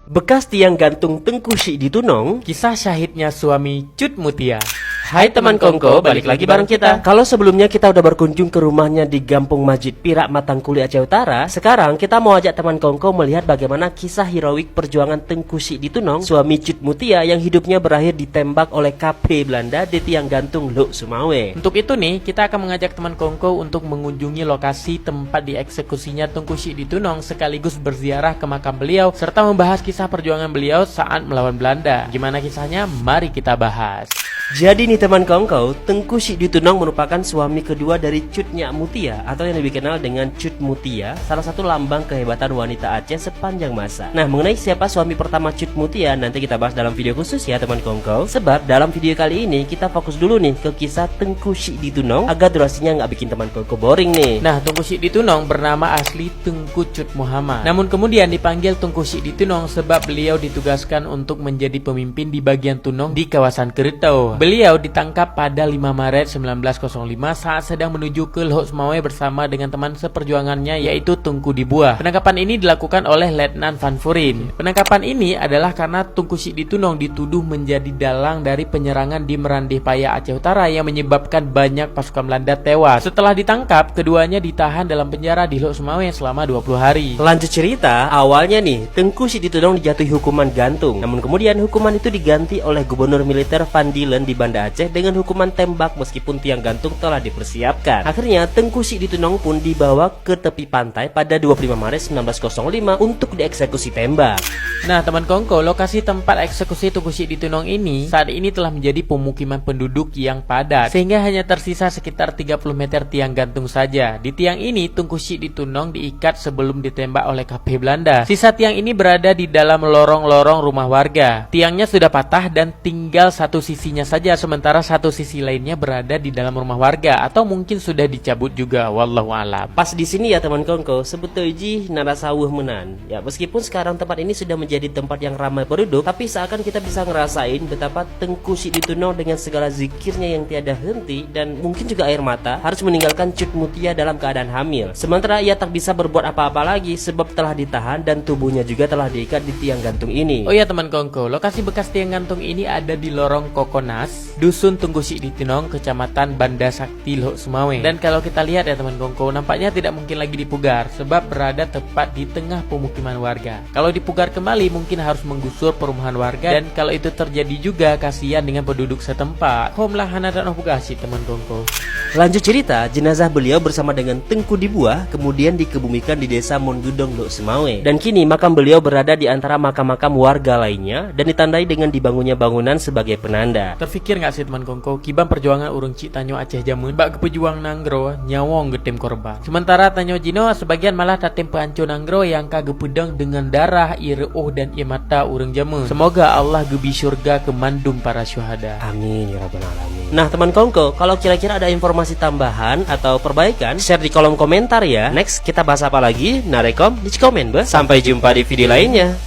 Bekas tiang gantung Tengku Syik di Tunong. Kisah syahidnya suami Cut Mutia. Hai teman Kongko, balik lagi bareng kita. Kalau sebelumnya kita udah berkunjung ke rumahnya di Gampung Majid Pirak, Matangkuli, Aceh Utara, sekarang kita mau ajak teman Kongko melihat bagaimana kisah heroik perjuangan Tengku Syik di Tunong, suami Cut Mutia yang hidupnya berakhir ditembak oleh KP Belanda di tiang gantung Lok Sumawe. Untuk itu nih, kita akan mengajak teman Kongko untuk mengunjungi lokasi tempat dieksekusinya Tengku Syik di Tunong, sekaligus berziarah ke makam beliau serta membahas kisah perjuangan beliau saat melawan Belanda. Gimana kisahnya? Mari kita bahas. Jadi nih teman Kongko, Tengku Syik di Tunong merupakan suami kedua dari Cut Nyak Mutia atau yang lebih dikenal dengan Cut Mutia, salah satu lambang kehebatan wanita Aceh sepanjang masa. Nah, mengenai siapa suami pertama Cut Mutia nanti kita bahas dalam video khusus ya teman Kongko. Sebab dalam video kali ini kita fokus dulu nih ke kisah Tengku Syik di Tunong agar durasinya nggak bikin teman Kongko boring nih. Nah, Tengku Syik di Tunong bernama asli Tengku Cut Muhammad. Namun kemudian dipanggil Tengku Syik di Tunong sebab beliau ditugaskan untuk menjadi pemimpin di bagian Tunong di kawasan Keretau. Beliau ditangkap pada 5 Maret 1905 saat sedang menuju ke Lok Sumawe bersama dengan teman seperjuangannya yaitu Tengku Dibuah. Penangkapan ini dilakukan oleh Letnan Van Vuuren. Penangkapan ini adalah karena Tengku Syik di Tunong dituduh menjadi dalang dari penyerangan di Merandih Paya, Aceh Utara yang menyebabkan banyak pasukan Belanda tewas. Setelah ditangkap, keduanya ditahan dalam penjara di Lok Sumawe selama 20 hari. Lanjut cerita, awalnya nih Tengku Syik di Tunong dijatuhi hukuman gantung. Namun kemudian hukuman itu diganti oleh Gubernur Militer Van Dielen di Banda Aceh dengan hukuman tembak meskipun tiang gantung telah dipersiapkan. Akhirnya Tengku Syik di Tunong pun dibawa ke tepi pantai pada 25 Maret 1905 untuk dieksekusi tembak. Nah teman Kongko, lokasi tempat eksekusi Tengku Syik di Tunong ini saat ini telah menjadi pemukiman penduduk yang padat, sehingga hanya tersisa sekitar 30 meter tiang gantung saja. Di tiang ini Tengku Syik di Tunong diikat sebelum ditembak oleh KP Belanda. Sisa tiang ini berada di dalam lorong-lorong rumah warga. Tiangnya sudah patah dan tinggal satu sisinya saja, sementara satu sisi lainnya berada di dalam rumah warga atau mungkin sudah dicabut juga, wallahu alam. Pas di sini ya teman Kongko, sebetulnya narasawuh menan. Ya meskipun sekarang tempat ini sudah menjadi tempat yang ramai penduduk, tapi seakan kita bisa ngerasain betapa Tengku Syik di Tunong dengan segala zikirnya yang tiada henti dan mungkin juga air mata harus meninggalkan Cut Mutia dalam keadaan hamil. Sementara ia tak bisa berbuat apa-apa lagi sebab telah ditahan dan tubuhnya juga telah diikat di tiang gantung ini. Oh ya teman Kongko, lokasi bekas tiang gantung ini ada di lorong Kokonas, Dusun Tengku Syik di Tunong, Kecamatan Banda Sakti, Lok Sumawe. Dan kalau kita lihat ya teman Kongko, nampaknya tidak mungkin lagi dipugar sebab berada tepat di tengah pemukiman warga. Kalau dipugar kembali mungkin harus menggusur perumahan warga, dan kalau itu terjadi juga kasihan dengan penduduk setempat. Homlah hana dan opugasi teman Kongko. Lanjut cerita, jenazah beliau bersama dengan Tengku Dibuah kemudian dikebumikan di desa Mondudong, Lok Sumawe. Dan kini makam beliau berada di antara makam-makam warga lainnya dan ditandai dengan dibangunnya bangunan sebagai penanda. Terfikir nggak sih teman Kongko, kiban perjuangan urang Cik Tanyo Aceh jamun bak kepejuang nanggro nyawong getem korban. Sementara Tanyo Jino sebagian malah tatem peanco nanggro yang kagepedang dengan darah, ireuh dan imata urang jamun. Semoga Allah gebi surga ke mandum para syuhada. Amin ya rabbal alamin. Nah teman Kongko, kalau kira-kira ada informasi tambahan atau perbaikan, share di kolom komentar ya. Next kita bahas apa lagi? Narekom di komen be. Sampai jumpa di video lainnya.